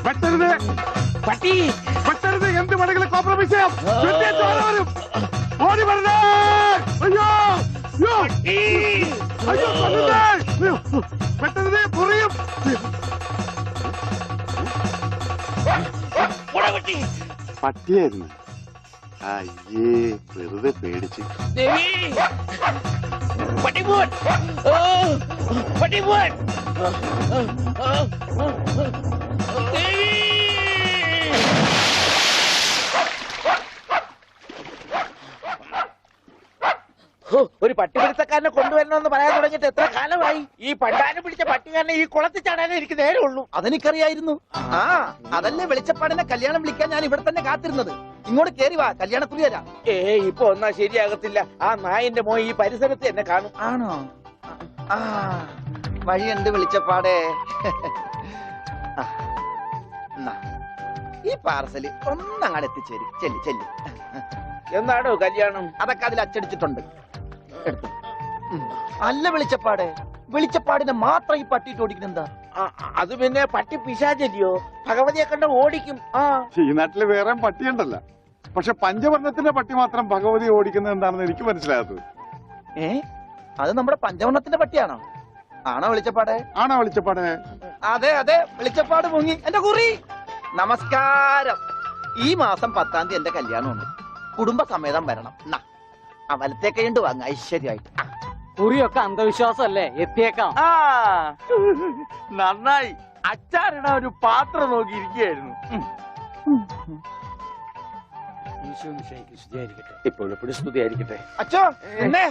വെട്ടരുത് പട്ടി വെട്ടരുത്. എന്ത് വേണമെങ്കിലും കോംപ്രമൈസ് ചെയ്യാം. വരും. ഓടി വരുന്നേ. അയ്യോ അയ്യോ അയ്യോ വെട്ടരുത്. പൊറിയും. പട്ടിയായിരുന്നു. അയ്യേ വെറുതെ പേടിച്ച്. പട്ടിപോൻ പട്ടിപോൻ ഒരു പട്ടിപിടുത്തക്കാരനെ കൊണ്ടുവരണമെന്ന് പറയാൻ തുടങ്ങിയിട്ട് എത്ര കാലമായി? ഈ പണ്ടാനം പിടിച്ച പട്ടിക്കാരനെ ഈ കുളത്തിൽ ചാടാനേ എനിക്ക് നേരെ ഉള്ളൂ. അതെനിക്കറിയായിരുന്നു. ആ അതല്ലേ വെളിച്ചപ്പാടിനെ കല്യാണം വിളിക്കാൻ ഞാൻ ഇവിടെ തന്നെ കാത്തിരുന്നത്. ഇങ്ങോട്ട് കേറി വാ, കല്യാണക്കുറി തരാം. ഇപ്പൊ ഒന്നാ ശരിയാകത്തില്ല. ആ നായന്റെ മോൻ ഈ പരിസരത്ത് എന്നെ കാണും. ആണോ? ആ വഴിയുണ്ട് വെളിച്ചപ്പാടേ. ഈ പാർസല് ഒന്നങ്ങാട് എത്തിച്ചേരും. ചെല്ലി ചെല്ലി. എന്നാണോ കല്യാണം? അതൊക്കെ അതിൽ അച്ചടിച്ചിട്ടുണ്ട്. എടുത്തു. അല്ല വെളിച്ചപ്പാടെ, വെളിച്ചപ്പാടിനെ മാത്രം ഈ പട്ടിയിട്ട് ഓടിക്കുന്നെന്താ? അത് പിന്നെ പട്ടി പിശാചല്ലിയോ? ഭഗവതിയെ കണ്ട ഓടിക്കും. ഈ നാട്ടില് വേറെ പട്ടിയുണ്ടല്ലോ. പക്ഷെ പഞ്ചവർണ്ണത്തിന്റെ പട്ടി മാത്രം ഭഗവതി ഓടിക്കുന്നത് എന്താണെന്ന് എനിക്ക് മനസ്സിലാകാത്തത്. അത് നമ്മുടെ പഞ്ചവർണ്ണത്തിന്റെ പട്ടിയാണോ? ആണോ വെളിച്ചപ്പാടെ? ആണോ വെളിച്ചപ്പാടെ? അതെ അതെ, വെളിച്ചപ്പാട് മുങ്ങി. എന്റെ കുറി നമസ്കാരം. ഈ മാസം 10-ാം തീയതി എന്റെ കല്യാണമുണ്ട്. കുടുംബസമേതം വരണം. വലത്തെ കൈണ്ട് വാങ്ങ ഐശ്വര്യമായിട്ട്. കുറിയൊക്കെ അന്ധവിശ്വാസമല്ലേ? എത്തിയേക്കാം. നന്നായി. അച്ചാറിട ഒരു പാത്രം നോക്കിയിരിക്കുകയായിരുന്നു. ഇപ്പോഴെപ്പോഴും സ്തുതിയായിരിക്കട്ടെ. അച്ഛോ എന്നെ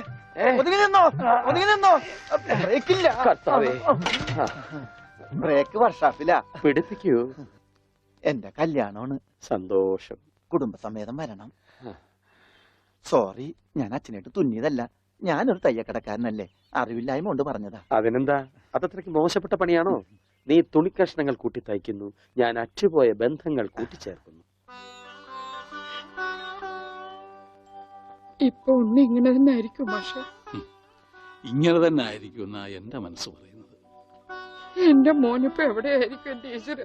ഒതുങ്ങി നിന്നോ, ഒതുങ്ങി നിന്നോ. ബ്രേക്കില്ല. ബ്രേക്ക് വർഷാപ്പിലാ. പിടിപ്പിക്കൂ. എന്റെ കല്യാണമാണ്. സന്തോഷം. കുടുംബസമേതം വരണം. സോറി, ഞാൻ അച്ഛനായിട്ട് തുന്നിയതല്ല. ഞാനൊരു തയ്യക്കടക്കാരനല്ലേ, അറിവില്ലായ്മ കൊണ്ട് പറഞ്ഞതാ. അതിനെന്താ? അതത്രയ്ക്ക് മോശപ്പെട്ട പണിയാണോ? നീ തുണിക്കഷ്ണങ്ങൾ കൂട്ടി തയ്ക്കുന്നു, ഞാൻ അറ്റുപോയ ബന്ധങ്ങൾ കൂട്ടിച്ചേർക്കുന്നു. ഇപ്പൊ ഉണ്ണി ഇങ്ങനെ തന്നെ ആയിരിക്കും മാഷെ. ഇങ്ങനെ തന്നെ ആയിരിക്കും എന്നാ എന്റെ മനസ്സ് പറയുന്നത്. എന്റെ മോനിപ്പോ എവിടെയായിരിക്കും എന്റെ ഈശ്വര?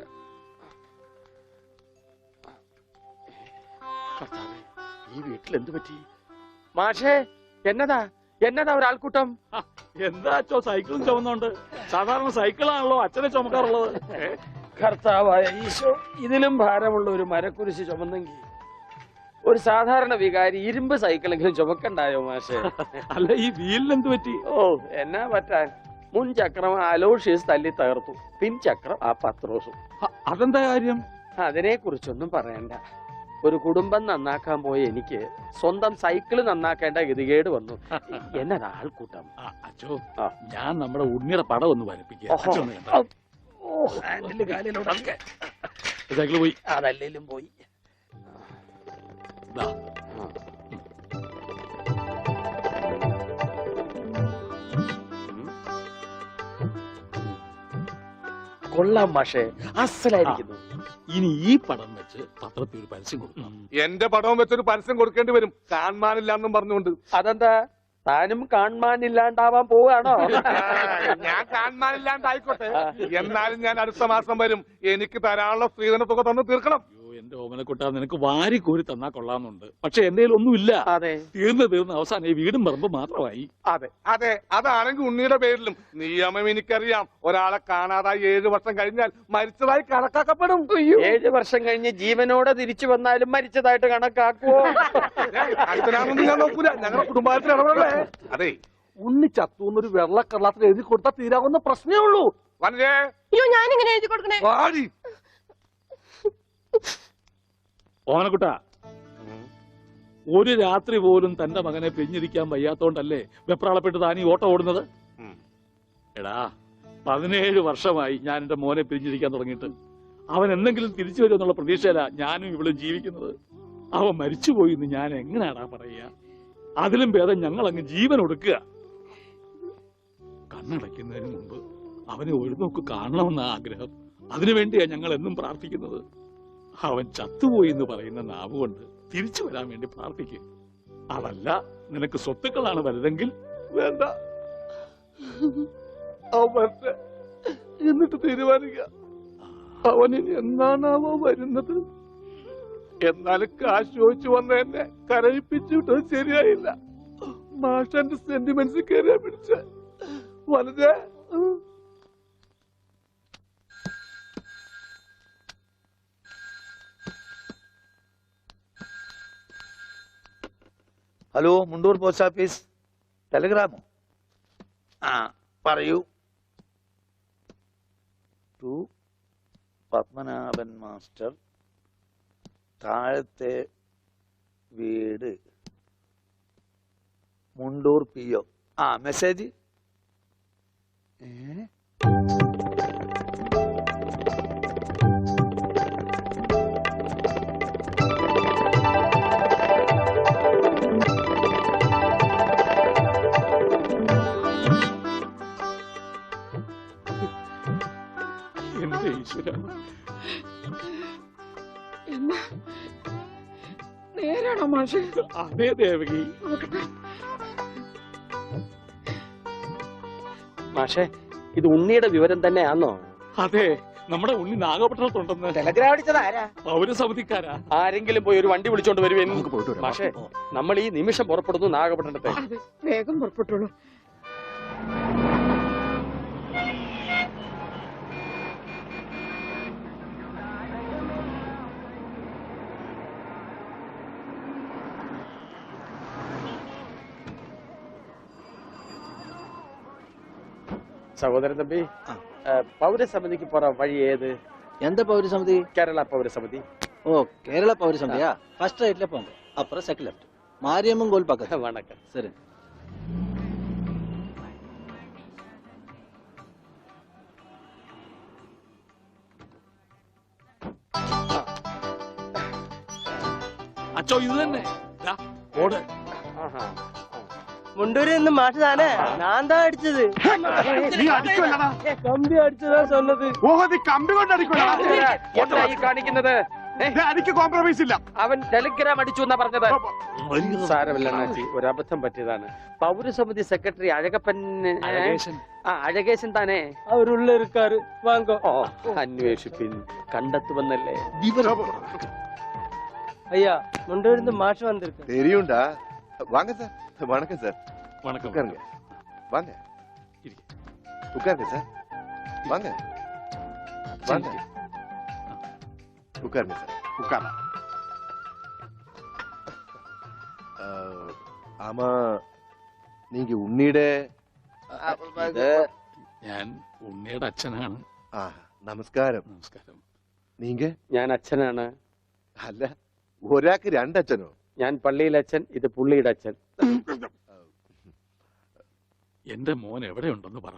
ഈ വീട്ടിൽ എന്ത് പറ്റി? മാഷേ, എന്നതാ എന്നതാ ഒരാൾക്കൂട്ടം? എന്താ അച്ഛോ സൈക്കിളും ചുമന്നോണ്ട്? സാധാരണ സൈക്കിളാണല്ലോ അച്ഛനെ ചുമക്കാറുള്ളത്. കർത്താവായ ഈശോ, ഇതിലും ഭാരമുള്ള ഒരു മരക്കുരിശ് ചുമന്നെങ്കിൽ ഒരു സാധാരണ വികാരി ഇരുമ്പ് സൈക്കിളെങ്കിലും ചുമക്കണ്ടായോ മാഷേ? അല്ല, ഈ വീലിനെന്ത് പറ്റി? ഓ, എന്നാ പറ്റാൻ? മുൻ ചക്രം അലോഷ്യസ് തല്ലി തകർത്തു, പിൻചക്രം ആ പത്രോസും. അതെന്താ കാര്യം? അതിനെ കുറിച്ചൊന്നും പറയണ്ട. ഒരു കുടുംബം നന്നാക്കാൻ പോയ എനിക്ക് സ്വന്തം സൈക്കിള് നന്നാക്കേണ്ട ഗതികേട് വന്നു. എന്നതാ ആൾക്കൂട്ടം? അച്ഛോ, ഞാൻ നമ്മുടെ ഉണ്ണിയുടെ പടം ഒന്ന് വരപ്പിക്കുക. സൈക്കിള് പോയി. അതല്ലേലും പോയി. കൊള്ളാം മാഷേ, അസലായിരിക്കുന്നു. ഇനി ഈ പടം വെച്ച് പത്രത്തിൽ ഒരു പരസ്യം കൊടുക്കണം. എന്റെ പടവും വെച്ചൊരു പരസ്യം കൊടുക്കേണ്ടി വരും, കാണാനില്ലാന്നും പറഞ്ഞുകൊണ്ട്. അതെന്താ? താനും കാണാനില്ലാണ്ടാവാൻ പോവാണോ? ഞാൻ കാണാനില്ലാണ്ടായിക്കോട്ടെ, എന്നാലും ഞാൻ അടുത്ത മാസം വരും. എനിക്ക് തരാനുള്ള സ്ത്രീധനത്തൊക്കെ തന്നു തീർക്കണം. എന്റെ ഓമനക്കുട്ട, നിനക്ക് വാരി കോരി തന്നാ കൊള്ളാന്നുണ്ട്. പക്ഷെ എന്റെ ഒന്നുമില്ല. അതെ, തീർന്ന് അവസാനം ഈ വീടും പറമ്പ് മാത്രമായി. അതെ അതെ, അതാണെങ്കിൽ ഉണ്ണിയുടെ പേരിലും നിയമം എനിക്കറിയാം. ഒരാളെ കാണാതായി 7 വർഷം കഴിഞ്ഞാൽ മരിച്ചതായി കണക്കാക്കപ്പെടും. 7 വർഷം കഴിഞ്ഞ് ജീവനോടെ തിരിച്ചു വന്നാലും മരിച്ചതായിട്ട് കണക്കാക്കുവോ? അടുത്തനാണെന്ന് ഞാൻ നോക്കൂല, ഞങ്ങളുടെ കുടുംബത്തിൽ ഇടപെടലേ. അതെ, ഉണ്ണി ചത്തുന്നൊരു വെള്ളക്കള്ളത്തിൽ എഴുതി കൊടുത്താൽ തീരാവുന്ന പ്രശ്നമേ ഉള്ളൂ. അയ്യോ, ഞാനിങ്ങനെ എഴുതി കൊടുക്കണേ. ഓമനക്കുട്ട, ഒരു രാത്രി പോലും തന്റെ മകനെ പിരിഞ്ഞിരിക്കാൻ വയ്യാത്തോണ്ടല്ലേ വെപ്രാളപ്പെട്ട് താൻ ഈ ഓട്ടം ഓടുന്നത്? എടാ, 17 വർഷമായി ഞാൻ എന്റെ മോനെ പിരിഞ്ഞിരിക്കാൻ തുടങ്ങിയിട്ട്. അവൻ എന്തെങ്കിലും തിരിച്ചു വരുമെന്നുള്ള പ്രതീക്ഷയില ഞാനും ഇവളും ജീവിക്കുന്നത്. അവൻ മരിച്ചുപോയി എന്ന് ഞാൻ എങ്ങനെയാടാ പറയുക? അതിലും ഭേദം ഞങ്ങൾ അങ്ങ് ജീവൻ ഒടുക്കുക. കണ്ണടയ്ക്കുന്നതിന് മുമ്പ് അവനെ ഒരു നോക്ക് കാണണമെന്ന ആഗ്രഹം. അതിനുവേണ്ടിയാ ഞങ്ങൾ എന്നും പ്രാർത്ഥിക്കുന്നത്. അവൻ ചത്തുപോയി എന്ന് പറയുന്ന നാവ് കൊണ്ട് തിരിച്ചു വരാൻ വേണ്ടി പ്രാർത്ഥിക്കും. അതല്ല നിനക്ക് സ്വത്തുക്കളാണ് വലുതെങ്കിൽ വേണ്ട, എന്നിട്ട് തീരുമാനിക്കുക. അവനിനി എന്നാണാവോ വരുന്നത്? എന്നാലും കാശ് ചോദിച്ചു വന്ന എന്നെ കരയിപ്പിച്ചു വിട്ടത് ശരിയായില്ല. മാഷന്റെ സെന്റിമെന്റ്സ് കയറിയാ പിടിച്ച വളരെ. Hello, Mundur post office. ടെലഗ്രാമോ? ആ പറയൂ. ടു പത്മനാഭൻ മാസ്റ്റർ, താഴത്തെ വീട്, മുണ്ടൂർ PO. ആ മെസ്സേജ്. എന്റെ ഈശ്വര, എന്നാ നേരാണോ മാഷെ? അതേ ദേവകി. നോക്കട്ടെ. മാഷെ, ഇത് ഉണ്ണിയുടെ വിവരം തന്നെയാണോ? അതെ, നമ്മുടെ ഉണ്ണി നാഗപട്ടണത്തുണ്ടെന്ന്. ടെലഗ്രാം അടിച്ചത് ആരാ? പൗരസമിതിക്കാരാ. ആരെങ്കിലും പോയി ഒരു വണ്ടി വിളിച്ചോണ്ട് വരുവേൻ. മാഷെ, നമ്മൾ ഈ നിമിഷം പുറപ്പെടുന്നു നാഗപട്ടണത്തെ. അതെ, വേഗം പുറപ്പെട്ടോളൂ. സഹോദരൻ തമ്പി, പൗരസമിതിക്ക് പോറ വഴി ഏത്? எந்த பௌரி சமிதி? കേരള പൗരസമിതി. ஓ, கேரளா பௌரி சமிதியா? ஃபர்ஸ்ட் ரைட்ல போங்க, அப்புறம் செகண்ட் லெஃப்ட், மாரியம்மன் கோயில் பக்கத்துல. വണക്കം. சரி. അച്ചോ, ഇത് തന്നെ. ദാ, ഓട്. ആഹാ. മുണ്ടൂരിൽ നിന്ന് മാഷ് താനേ? ഞാൻ താ അടിച്ചത്. നീ അടിക്കുമല്ലടാ. കമ്പി അടിച്ചതാ சொன்னது. ഓഹോ, നീ കമ്പി കൊണ്ട് അടിക്കുമല്ലടാ. എന്താ ഈ കാണിക്കുന്നത്? അടിക്ക് കോംപ്രമൈസ് ഇല്ല. അവൻ ടെലിഗ്രാം അടിച്ചു എന്നാ പറഞ്ഞത്. സാരമില്ല അണ്ണാച്ചി, ഒരു അബദ്ധം പറ്റിയതാണ്. പൗരസമിതി സെക്രട്ടറി അഴകപ്പൻ, അഴകേശൻ താനേ? അവരുള്ള இருக்காரு, വാങ്ങോ. ഓ, അന്വേഷിപ്പിൻ, കണ്ടെത്തുവന്നല്ലേ. ஐயா, முண்டூரில் നിന്ന് மாஷ் வந்திருக்கு. தெரியும்டா. வாங்க சார். வணக்கம் சார். വണക്കം. உட்காருங்க. வாங்க. உட்காருங்க சார். வாங்க. வாங்க. உட்காருங்க சார். ഉക്കാറ. ஆமா, நீங்க உன்னிയുടെ ഞാൻ ഉണ്ണിയുടെ അച്ഛനാണ്. ആ, നമസ്കാരം. നമസ്കാരം. നീങ്ക? ഞാൻ അച്ഛനാണ്. അല്ല, ഒരാൾക്ക് രണ്ടച്ഛനോ? ഞാൻ പള്ളിയിലെ അച്ഛൻ, ഇത് പുള്ളിയുടെ അച്ഛൻ. എന്റെ മോൻ എവിടെയുണ്ടെന്ന് പറ.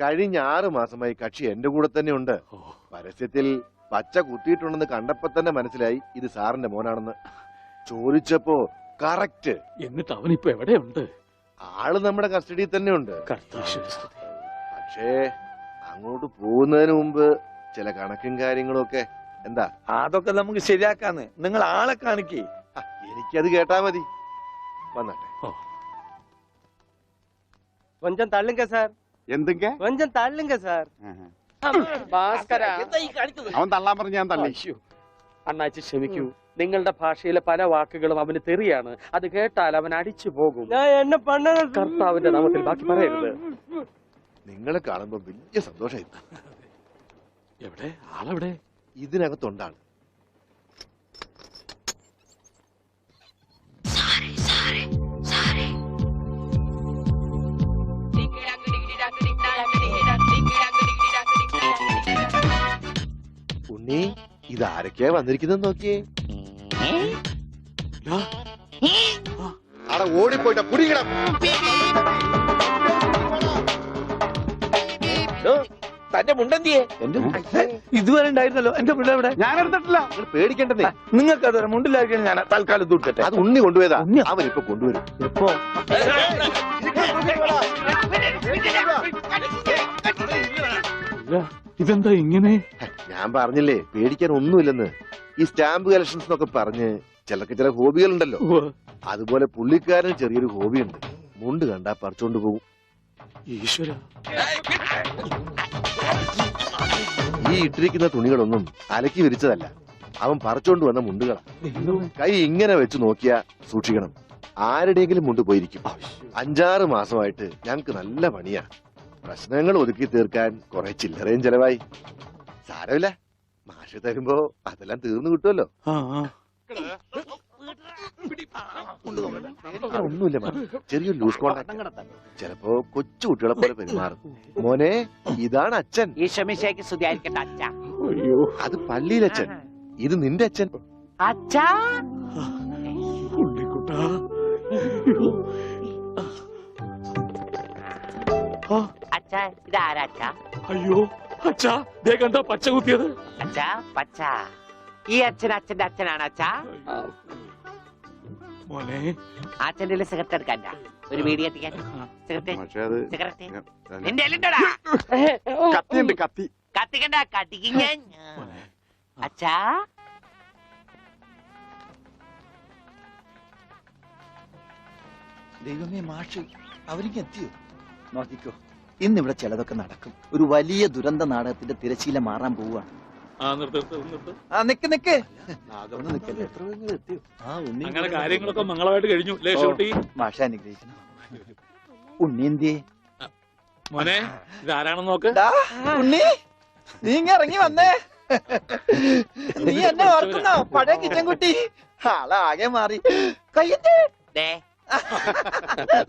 കഴിഞ്ഞ 6 മാസമായി കക്ഷി എന്റെ കൂടെ തന്നെ ഉണ്ട്. ഓ, പരസ്യത്തിൽ പച്ച കുത്തിയിട്ടുണ്ടെന്ന് കണ്ടപ്പോ തന്നെ മനസ്സിലായി ഇത് സാറിന്റെ മോനാണെന്ന്. ചോദിച്ചപ്പോ കറക്റ്റ്. എന്നിട്ട് അവനിപ്പോ എവിടെയുണ്ട്? ആള് നമ്മുടെ കസ്റ്റഡിയിൽ തന്നെ ഉണ്ട്. കർത്താശ്വസ്തുതി. പക്ഷേ അങ്ങോട്ട് പോകുന്നതിന് മുമ്പ് ചില കണക്കും കാര്യങ്ങളും ഒക്കെ. എന്താ? അതൊക്കെ നമുക്ക് ശരിയാക്കാന്ന്. നിങ്ങൾ ആളെ കാണിക്കേ. എനിക്കത് കേട്ടാ മതി. വന്നാട്ടെ. கொஞ்சம் தள்ளுங்க சார். എന്തെങ്കെ? கொஞ்சம் தள்ளுங்க சார். ഭാസ്കര, അവൻ തള്ളാൻ പറഞ്ഞ ഞാൻ തള്ളി. അയ്യോ, അണ്ണാച്ചി ക്ഷമിക്കൂ. നിങ്ങളുടെ ഭാഷയിലെ പല വാക്കുകളും അവന് തെറിയാണ്. അത് കേട്ടാൽ അവൻ അടിച്ചു പോകും. நான் என்ன பண்ண? കർത്താവിന്റെ നാമത്തിൽ ബാക്കി പറയരുത്. നിങ്ങളെ കാണുമ്പോ വലിയ സന്തോഷമായി. എവിടെ ആളെവിടെ? ഇതിനകത്തുണ്ടാണ്. ഉണ്ണി, ഇതാരൊക്കെയാ വന്നിരിക്കുന്നത് നോക്കിയേ. അവിടെ ഓടിപ്പോയിട്ട കുടിക്കണം. തന്റെ മുണ്ടെന്തിയെ? ഇതുവരെ ഉണ്ടായിരുന്നല്ലോ എന്റെ മുണ്ട എവിടെ? ഞാൻ എടുത്തിട്ടില്ല. നിങ്ങൾ പേടിക്കേണ്ടതേ. നിങ്ങൾക്ക് അത് മുണ്ടിലാക്കിയാൽ ഞാൻ തൽക്കാലം ദൂരട്ടെ. അത് ഉണ്ണി കൊണ്ടുപോയതാ. അവൻ ഇപ്പൊ കൊണ്ടുവരും. എപ്പോ? ഇതെന്താ ഇങ്ങനെ? ഞാൻ പറഞ്ഞില്ലേ പേടിക്കാൻ ഒന്നുമില്ലെന്ന്. ഈ സ്റ്റാമ്പ് കളക്ഷൻസ് എന്നൊക്കെ പറഞ്ഞ് ചിലർക്ക് ചില ഹോബികളുണ്ടല്ലോ. അതുപോലെ പുള്ളിക്കാരന് ചെറിയൊരു ഹോബിയുണ്ട്. മുണ്ട് കണ്ടാ പറിച്ചോണ്ട് പോകും. ഈശ്വര, ഈ ഇട്ടിരിക്കുന്ന തുണികളൊന്നും അലക്കി വിരിച്ചതല്ല, അവൻ പറിച്ചോണ്ട് വന്ന മുണ്ടുകളാ. കൈ ഇങ്ങനെ വെച്ച് നോക്കിയാ സൂക്ഷിക്കണം, ആരുടെയെങ്കിലും മുണ്ട് പോയിരിക്കും. 5-6 മാസമായിട്ട് ഞങ്ങക്ക് നല്ല പണിയാ. പ്രശ്നങ്ങൾ ഒതുക്കി തീർക്കാൻ കുറെ ചില്ലറയും ചെലവായി. സാരമില്ല, മാഷ് തരുമ്പോ അതെല്ലാം തീർന്നു കിട്ടുമല്ലോ. ഒന്നുമില്ല, ചെറിയൊരു ലൂസ് കോണ്ടാക്ട്. ചിലപ്പോ കൊച്ചു കുട്ടികളെ പോലെ പെരുമാറും. മോനെ, ഇതാണ് അച്ഛൻ. അത് പള്ളിയിലച്ഛൻ, ഇത് നിന്റെ അച്ഛൻ. അയ്യോ അച്ഛാ, ദേ കണ്ടോ പച്ച കുത്തിയത്. ഈ അച്ഛൻ അച്ഛന്റെ അച്ഛനാണ് അച്ഛാ. മോനെ, അച്ഛന്റെ സിഗരറ്റ് എടുക്കണ്ട, ഒരു വീഡിയോ എത്തിക്കാൻ. സിഗരറ്റ് നിന്റെ കത്തിയുണ്ട്, കത്തി. കത്തിക്കണ്ട, കത്തിക്കും ഞാൻ. അച്ഛാ ദൈവമേ, മാഷ് അവരിക്ക് എത്തിയോ? നോക്കിക്കോ, ഇന്നിവിടെ ചിലതൊക്കെ നടക്കും. ഒരു വലിയ ദുരന്ത നാടകത്തിന്റെ തിരശീല മാറാൻ പോവുകയാണ്. നിക്ക് നിക്ക്, അങ്ങനെ കാര്യങ്ങളൊക്കെ മംഗളമായിട്ട് കഴിഞ്ഞു. മാഷ അനുഗ്രഹിക്കണം. ഉണ്ണിന്തിയെ മോനെ, ഇതാരാണെന്ന് നോക്ക്. ഉണ്ണി, നീ ഇങ്ങ ഇറങ്ങി വന്നേ. നീ എന്നെ ഓർക്കുന്നോ? പഴയ കിച്ചൻ കുട്ടി ആളാകെ മാറി. കയ്യേ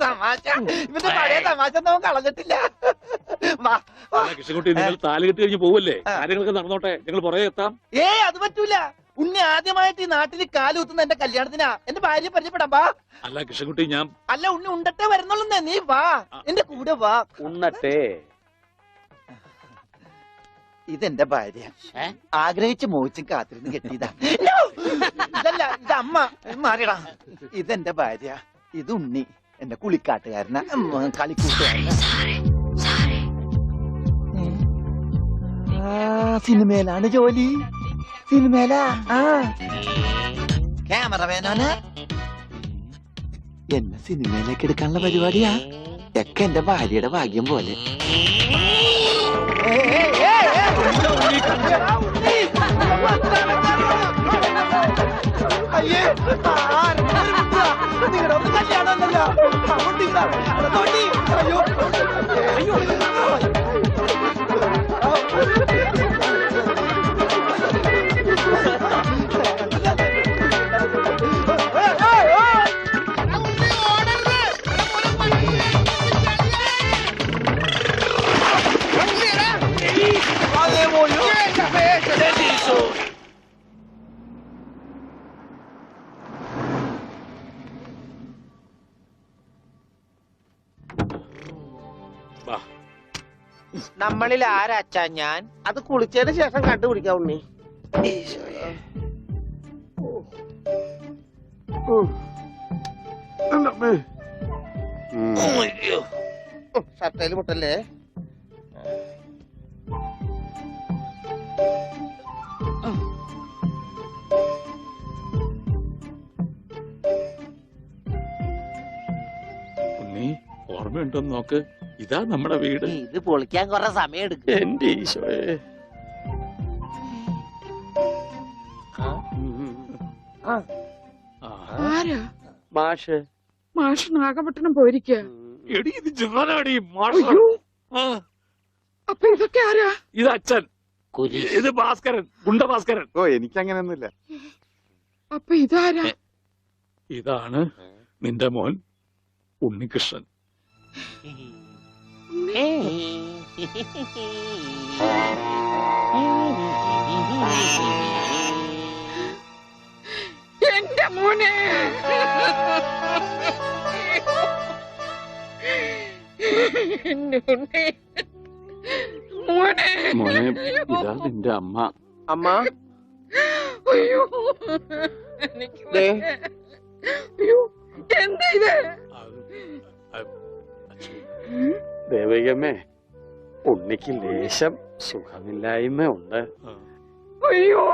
തമാശ, ഇവന്റെ പഴയ തമാശ ഒന്നും കളഞ്ഞിട്ടില്ല. കൃഷ്ണൻകുട്ടി, നിങ്ങൾ താലി കെട്ടി കഴിഞ്ഞ് പോവല്ലേ? കാര്യങ്ങളൊക്കെ നടന്നോട്ടെ, ഞങ്ങൾ പുറകെ എത്താം. അത് പറ്റൂല. ഉണ്ണി ആദ്യമായിട്ട് ഈ നാട്ടിൽ കാലുകുത്തുന്ന എന്റെ കല്യാണത്തിനാ. എന്റെ ഭാര്യ പരിചയപ്പെടാം, വാ. അല്ല കൃഷ്ണൻകുട്ടി, ഞാൻ അല്ല ഉണ്ണി ഉണ്ടട്ടെ വരുന്നുള്ളൂ. നീ വാ, എന്റെ കൂടെ വാ. ഉണ്ണട്ടെ. ഇതെന്റെ ഭാര്യ, ആഗ്രഹിച്ച് മോഹിച്ചും കാത്തിരുന്ന് കെട്ടിയതാ. ഇതല്ല, ഇത് അമ്മ. മാറിയടാ. ഇതെന്റെ ഭാര്യ, ഇത് ഉണ്ണി, എന്റെ കുളിക്കാട്ടുകാരന, കളിക്കൂട്ടുകാരന. സിനിമയിലാണ് ജോലി. സിനിമയിലാ. ക്യാമറമാനാണ്. എന്നെ സിനിമയിലേക്ക് എടുക്കാനുള്ള പരിപാടിയാ. ഒക്കെ എന്റെ ഭാര്യയുടെ ഭാഗ്യം പോലെ. അയ്യേ, നിങ്ങളുടെ ഒന്ന് കല്യാണമല്ലോ. അയ്യോ അയ്യോ, നമ്മളിൽ ആരാച്ചാ ഞാൻ? അത് കുളിച്ചതിന് ശേഷം കണ്ടുപിടിക്കാം ഉണ്ണി. ഷർട്ടയില് മുട്ടല്ലേ? ഉണ്ണി, ഓർമ്മയുണ്ടോന്ന് നോക്ക്. ഇതാ നമ്മുടെ വീട്. ഇത് പൊളിക്കാൻ കുറെ സമയം എടുക്കും. എന്റെ ഈശോയെ. ആരാ? മാഷ്. മാഷ് നാഗപട്ടണം പോയിരിക്കുക. എടി, ഇത് ജാനാടി മാഷ്. അപ്പൊ ഇതൊക്കെ ആരാ? ഇത് അച്ഛൻ, ഇത് ഭാസ്കരൻ, ഗുണ്ട ഭാസ്കരൻ. ഓ, എനിക്കങ്ങനെയൊന്നുമില്ല. അപ്പൊ ഇതാരാ? ഇതാണ് നിന്റെ മോൻ ഉണ്ണികൃഷ്ണൻ. എന്റെ മോനെ, മോനെ, മോനെ, ഇതാ നിന്റെ അമ്മ. അമ്മ, അയ്യോ, അയ്യോ, എന്താ ഇത്? ദേവികമ്മേ, ഉണ്ണിക്ക് ലേശം സുഖമില്ലായ്മ ഉണ്ട്. അയ്യോ,